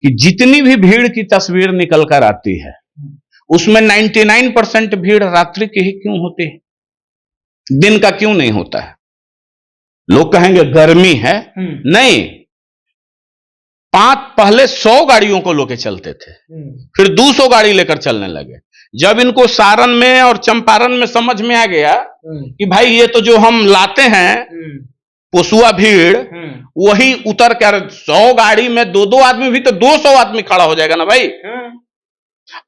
कि जितनी भी भीड़ की तस्वीर निकल कर आती है उसमें 99% भीड़ रात्रि की ही क्यों होती है, दिन का क्यों नहीं होता है? लोग कहेंगे गर्मी है, नहीं। पहले 100 गाड़ियों को लेकर चलते थे, फिर 200 गाड़ी लेकर चलने लगे। जब इनको सारण में और चंपारण में समझ में आ गया कि भाई ये तो जो हम लाते हैं पोसुआ भीड़, वही उतर कर 100 गाड़ी में 2-2 आदमी भी तो 200 आदमी खड़ा हो जाएगा ना भाई।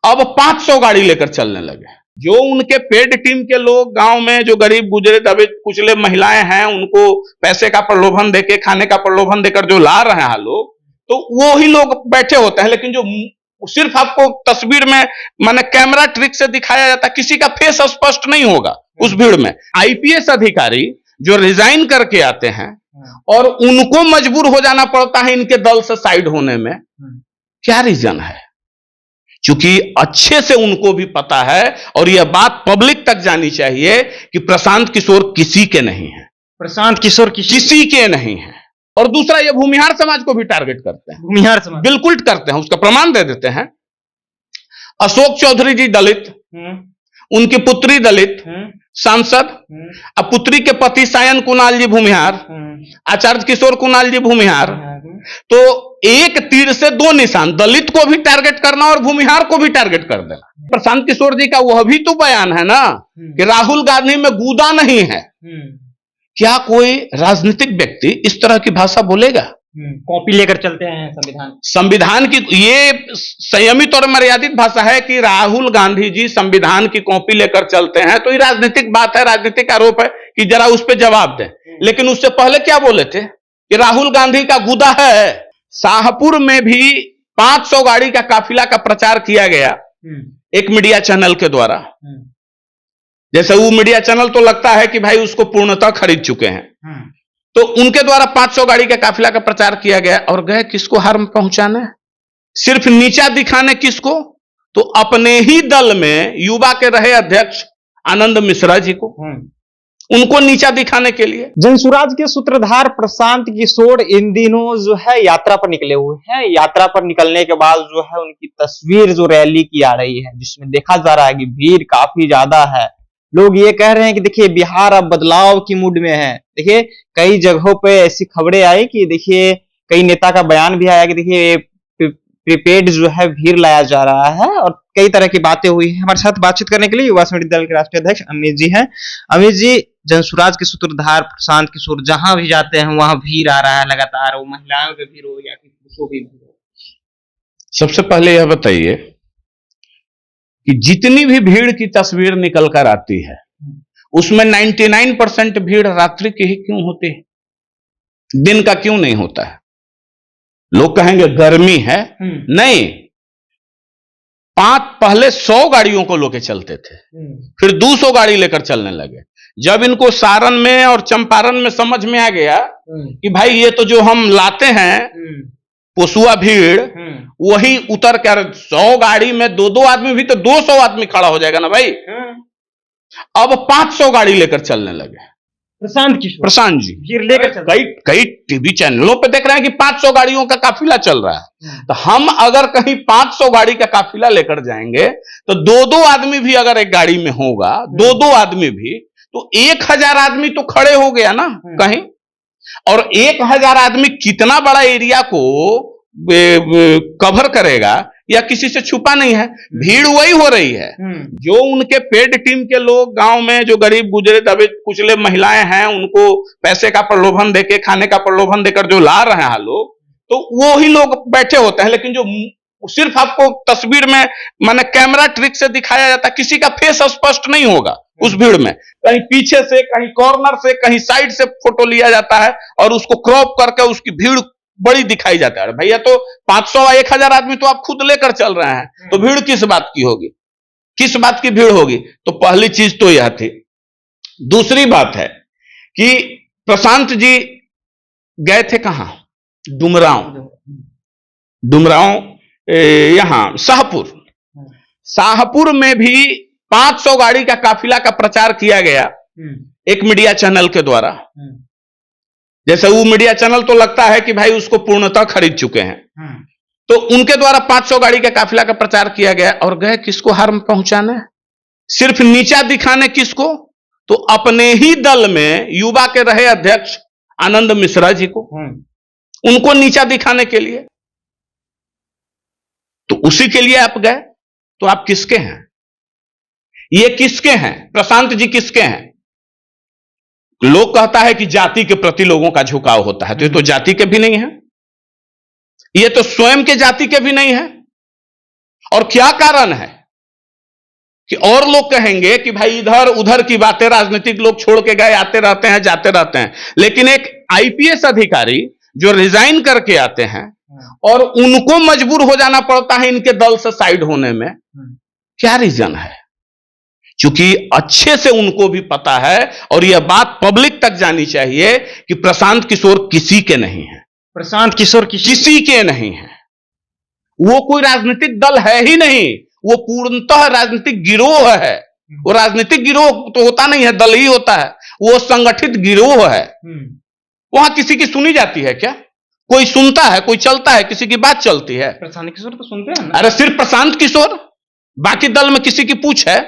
अब 500 गाड़ी लेकर चलने लगे। जो उनके पेड टीम के लोग गांव में जो गरीब गुजरे दबे कुचले महिलाएं हैं, उनको पैसे का प्रलोभन देके, खाने का प्रलोभन देकर जो ला रहे हैं लोग, तो वो ही लोग बैठे होते हैं। लेकिन जो सिर्फ आपको तस्वीर में माने कैमरा ट्रिक से दिखाया जाता है, किसी का फेस स्पष्ट नहीं होगा उस भीड़ में। आईपीएस अधिकारी जो रिजाइन करके आते हैं और उनको मजबूर हो जाना पड़ता है इनके दल से साइड होने में, क्या रीजन है? क्योंकि अच्छे से उनको भी पता है और यह बात पब्लिक तक जानी चाहिए कि प्रशांत किशोर किसी के नहीं है, प्रशांत किशोर किसी के नहीं है। और दूसरा, ये भूमिहार समाज को भी टारगेट करते हैं। भूमिहार समाज बिल्कुल करते हैं, उसका प्रमाण दे देते हैं। अशोक चौधरी जी दलित, उनकी पुत्री दलित सांसद, अब पुत्री के पति सायन कुणाल जी भूमिहार, आचार्य किशोर कुणाल जी भूमिहार। तो एक तीर से 2 निशान, दलित को भी टारगेट करना और भूमिहार को भी टारगेट कर देना। प्रशांत किशोर जी का वह भी तो बयान है ना कि राहुल गांधी में गूदा नहीं है। क्या कोई राजनीतिक व्यक्ति इस तरह की भाषा बोलेगा? कॉपी लेकर चलते हैं संविधान की। ये संयमित और मर्यादित भाषा है कि राहुल गांधी जी संविधान की कॉपी लेकर चलते हैं, तो ये राजनीतिक बात है, राजनीतिक आरोप है कि जरा उस पर जवाब दें। लेकिन उससे पहले क्या बोले थे कि राहुल गांधी का गुदा है। शाहपुर में भी 500 गाड़ी का काफिला का प्रचार किया गया एक मीडिया चैनल के द्वारा। जैसे वो मीडिया चैनल तो लगता है कि भाई उसको पूर्णतः खरीद चुके हैं, तो उनके द्वारा 500 गाड़ी का काफिला का प्रचार किया गया। और गए किसको हार्म पहुंचाने? सिर्फ नीचा दिखाने। किसको? तो अपने ही दल में युवा के रहे अध्यक्ष आनंद मिश्रा जी को, उनको नीचा दिखाने के लिए। जनसुराज के सूत्रधार प्रशांत किशोर इन दिनों जो है यात्रा पर निकले हुए हैं। यात्रा पर निकलने के बाद जो है उनकी तस्वीर जो रैली की आ रही है, जिसमें देखा जा रहा है कि भीड़ काफी ज्यादा है। लोग ये कह रहे हैं कि देखिए बिहार अब बदलाव की मूड में है। देखिए कई जगहों पे ऐसी खबरें आई कि देखिए कई नेता का बयान भी आया कि देखिए प्रीपेड जो है भीड़ लाया जा रहा है, और कई तरह की बातें हुई हैं। हमारे साथ बातचीत करने के लिए युवा समृद्धि दल के राष्ट्रीय अध्यक्ष अमित जी हैं। अमित जी, जनसुराज के सूत्रधार प्रशांत किशोर जहां भी जाते हैं वहां भीड़ आ रहा है लगातार, वो महिलाओं की भीड़ हो या पुरुषों की भीड़ हो। सबसे पहले यह बताइए कि जितनी भी भीड़ की तस्वीर निकल कर आती है उसमें 99% भीड़ रात्रि की ही क्यों होती है, दिन का क्यों नहीं होता है? लोग कहेंगे गर्मी है, नहीं। पहले 100 गाड़ियों को लेकर चलते थे, फिर 200 गाड़ी लेकर चलने लगे। जब इनको सारण में और चंपारण में समझ में आ गया कि भाई ये तो जो हम लाते हैं पोसुआ भीड़, वही उतर कर 100 गाड़ी में 2-2 आदमी भी तो 200 आदमी खड़ा हो जाएगा ना भाई। अब 500 गाड़ी लेकर चलने लगे। प्रशांत जी भीड़ लेकर कई टीवी चैनलों पे देख रहे हैं कि 500 गाड़ियों का काफिला चल रहा है। तो हम अगर कहीं 500 गाड़ी का काफिला लेकर जाएंगे तो 2-2 आदमी भी अगर एक गाड़ी में होगा, 2-2 आदमी भी, तो 1000 आदमी तो खड़े हो गया ना कहीं। और 1000 आदमी कितना बड़ा एरिया को कवर करेगा या किसी से छुपा नहीं है। भीड़ वही हो रही है जो उनके पेड टीम के लोग गांव में जो गरीब गुजरे दबे कुचले महिलाएं हैं, उनको पैसे का प्रलोभन देके, खाने का प्रलोभन देकर जो ला रहे हैं लोग, तो वो ही लोग बैठे होते हैं। लेकिन जो सिर्फ आपको तस्वीर में माने कैमरा ट्रिक से दिखाया जाता है, किसी का फेस स्पष्ट नहीं होगा उस भीड़ में। कहीं पीछे से, कहीं कॉर्नर से, कहीं साइड से फोटो लिया जाता है और उसको क्रॉप करके उसकी भीड़ बड़ी दिखाई जाता है। भैया तो 500-1000 आदमी तो आप खुद लेकर चल रहे हैं, तो भीड़ किस बात की होगी? किस बात की भीड़ होगी? तो पहली चीज तो यह थी। दूसरी बात है कि प्रशांत जी गए थे कहां? डुमरांव यहां शाहपुर में भी 500 गाड़ी का काफिला का प्रचार किया गया एक मीडिया चैनल के द्वारा। जैसे वो मीडिया चैनल तो लगता है कि भाई उसको पूर्णतः खरीद चुके हैं, तो उनके द्वारा 500 गाड़ी के काफिला का प्रचार किया गया और गए किसको हार्म पहुंचाने, सिर्फ नीचा दिखाने। किसको? तो अपने ही दल में युवा के रहे अध्यक्ष आनंद मिश्रा जी को, उनको नीचा दिखाने के लिए। तो उसी के लिए आप गए। तो आप किसके हैं? ये किसके हैं? प्रशांत जी किसके हैं? लोग कहता है कि जाति के प्रति लोगों का झुकाव होता है, तो ये तो जाति के भी नहीं है, ये तो स्वयं के जाति के भी नहीं है। और क्या कारण है कि और लोग कहेंगे कि भाई इधर उधर की बातें राजनीतिक लोग छोड़ के गए, आते रहते हैं जाते रहते हैं, लेकिन एक आईपीएस अधिकारी जो रिजाइन करके आते हैं और उनको मजबूर हो जाना पड़ता है इनके दल से साइड होने में, क्या रीजन है? क्योंकि अच्छे से उनको भी पता है और यह बात पब्लिक तक जानी चाहिए कि प्रशांत किशोर किसी के नहीं है। प्रशांत किशोर किसी के नहीं है। वो कोई राजनीतिक दल है ही नहीं, वो पूर्णतः राजनीतिक गिरोह है। वो राजनीतिक गिरोह तो होता नहीं है, दल ही होता है। वो संगठित गिरोह है। वहां किसी की सुनी जाती है क्या? कोई सुनता है, कोई चलता है, किसी की बात चलती है? प्रशांत किशोर तो सुनते हैं ना। अरे सिर्फ प्रशांत किशोर, बाकी दल में किसी की पूछ है?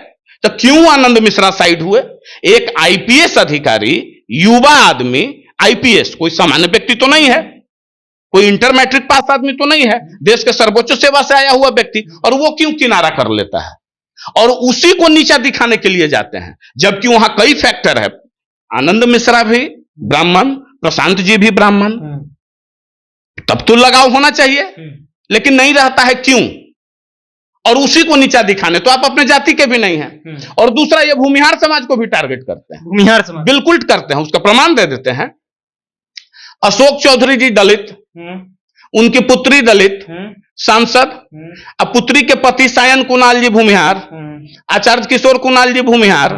तो क्यों आनंद मिश्रा साइड हुए? एक आईपीएस अधिकारी, युवा आदमी, आईपीएस कोई सामान्य व्यक्ति तो नहीं है, कोई इंटर मैट्रिक पास आदमी तो नहीं है, देश के सर्वोच्च सेवा से आया हुआ व्यक्ति, और वो क्यों किनारा कर लेता है और उसी को नीचा दिखाने के लिए जाते हैं? जबकि वहां कई फैक्टर है। आनंद मिश्रा भी ब्राह्मण, प्रशांत जी भी ब्राह्मण, तब तो लगाव होना चाहिए, लेकिन नहीं रहता है। क्यों? और उसी को नीचा दिखाने। तो आप अपने जाति के भी नहीं हैं। और दूसरा, ये भूमिहार समाज को भी टारगेट करते हैं। भूमिहार समाज बिल्कुल करते हैं, उसका प्रमाण दे देते हैं। अशोक चौधरी जी दलित, उनकी पुत्री दलित सांसद, अब पुत्री के पति सायन कुणाल जी भूमिहार, आचार्य किशोर कुणाल जी भूमिहार।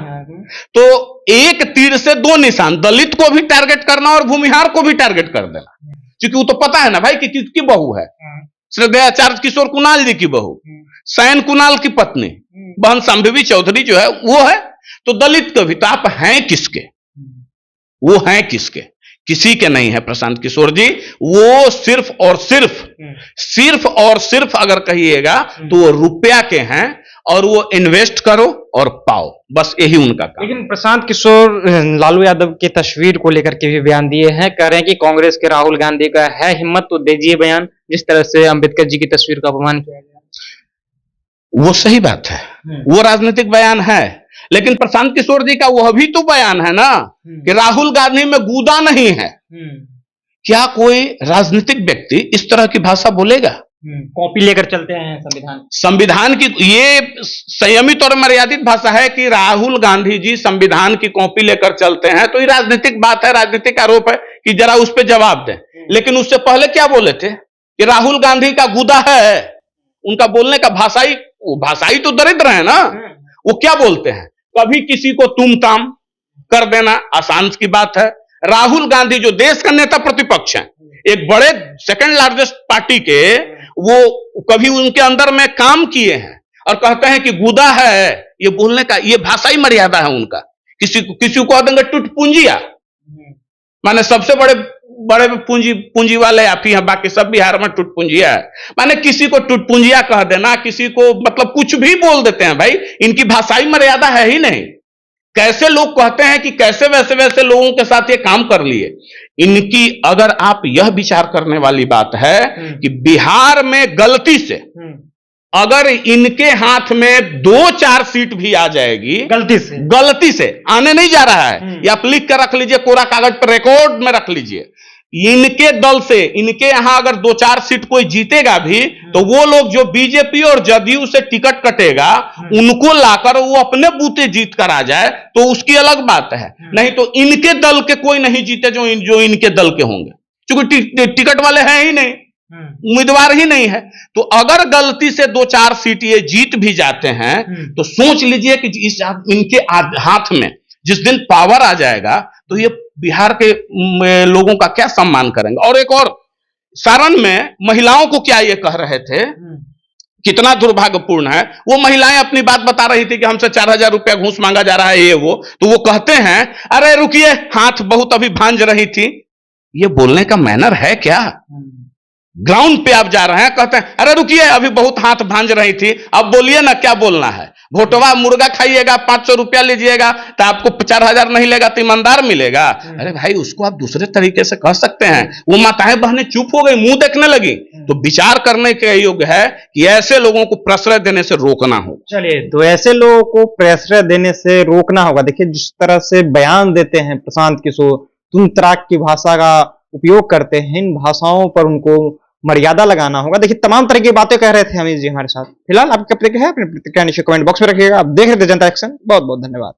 तो एक तीर से दो निशान, दलित को भी टारगेट करना और भूमिहार को भी टारगेट कर देना, क्योंकि वो तो पता है ना भाई कि किसकी बहू है। श्रद्धेय आचार्य किशोर कुणाल जी की बहू, सायन कुणाल की पत्नी, बहन संभवी चौधरी जो है वो है। तो दलित को भी, तो आप हैं किसके? वो हैं किसके? किसी के नहीं है प्रशांत किशोर जी। वो सिर्फ और सिर्फ अगर कहिएगा तो वो रुपया के हैं, और वो इन्वेस्ट करो और पाओ, बस यही उनका काम। लेकिन प्रशांत किशोर लालू यादव की तस्वीर को लेकर के भी बयान दिए हैं, कह रहे हैं कि कांग्रेस के राहुल गांधी का है हिम्मत तो दीजिए बयान, जिस तरह से अंबेडकर जी की तस्वीर का अपमान किया गया। वो सही बात है, वो राजनीतिक बयान है, लेकिन प्रशांत किशोर जी का वह भी तो बयान है ना कि राहुल गांधी में गूदा नहीं है। क्या कोई राजनीतिक व्यक्ति इस तरह की भाषा बोलेगा? कॉपी लेकर चलते हैं संविधान की। ये संयमित और मर्यादित भाषा है कि राहुल गांधी जी संविधान की कॉपी लेकर चलते हैं, तो ये राजनीतिक बात है, राजनीतिक आरोप है कि जरा उस पर जवाब दें। लेकिन उससे पहले क्या बोले थे कि राहुल गांधी का गूदा है, उनका बोलने का भाषाई तो दरिद्र है ना। वो क्या बोलते हैं? कभी किसी को तुम ताम कर देना आसान की बात है। राहुल गांधी जो देश का नेता प्रतिपक्ष है, एक बड़े सेकंड लार्जेस्ट पार्टी के, वो कभी उनके अंदर में काम किए हैं और कहते हैं कि गुदा है, ये बोलने का ये भाषाई मर्यादा है उनका। किसी को कह देंगे टुटपुंजिया, माने सबसे बड़े पूंजी वाले आप ही हैं, बाकी सब बिहार में टुटपुंजिया है। माने किसी को टुटपुंजिया कह देना, किसी को मतलब कुछ भी बोल देते हैं भाई, इनकी भाषाई मर्यादा है ही नहीं। कैसे लोग कहते हैं कि कैसे वैसे लोगों के साथ ये काम कर लिए। इनकी अगर आप यह विचार करने वाली बात है कि बिहार में गलती से अगर इनके हाथ में 2-4 सीट भी आ जाएगी, गलती से आने नहीं जा रहा है, ये आप लिख कर रख लीजिए, कोरा कागज पर रिकॉर्ड में रख लीजिए। इनके दल से इनके यहां अगर 2-4 सीट कोई जीतेगा भी, तो वो लोग जो बीजेपी और जदयू से टिकट कटेगा, उनको लाकर वो अपने बूते जीत कर आ जाए तो उसकी अलग बात है। नहीं तो इनके दल के कोई नहीं जीते जो इनके दल के होंगे, क्योंकि टिकट वाले हैं ही नहीं, उम्मीदवार ही नहीं है। तो अगर गलती से 2-4 सीट ये जीत भी जाते हैं, तो सोच लीजिए कि इनके हाथ में जिस दिन पावर आ जाएगा, तो ये बिहार के लोगों का क्या सम्मान करेंगे। और एक और, सारण में महिलाओं को क्या ये कह रहे थे, कितना दुर्भाग्यपूर्ण है। वो महिलाएं अपनी बात बता रही थी कि हमसे 4000 रुपया घूस मांगा जा रहा है, ये वो। तो वो कहते हैं अरे रुकिए, हाथ बहुत अभी भांज रही थी। ये बोलने का मैनर है क्या? ग्राउंड पे आप जा रहे हैं, कहते हैं अरे रुकिए अभी बहुत हाथ भांज रही थी, अब बोलिए ना क्या बोलना है। भोटवा मुर्गा खाइएगा 500 रुपया लीजिएगा तो आपको 4,000 नहीं लेगा तो ईमानदार मिलेगा। अरे भाई उसको आप दूसरे तरीके से कह सकते हैं। वो माताएं बहनें चुप हो गई, मुंह देखने लगी। तो विचार करने के योग्य है कि ऐसे लोगों को प्रश्रय देने से रोकना होगा। चलिए, तो ऐसे लोगों को प्रश्रय देने से रोकना होगा। देखिए जिस तरह से बयान देते हैं प्रशांत किशोर, तुम तराक की भाषा का उपयोग करते हैं, इन भाषाओं पर उनको मर्यादा लगाना होगा। देखिए तमाम तरह की बातें कह रहे थे अमित जी हमारे साथ। फिलहाल आपकी प्रतिक्रिया है, अपनी प्रतिक्रिया नीचे कमेंट बॉक्स में रखिएगा। आप देख रहे थे जनता एक्शन। बहुत बहुत धन्यवाद।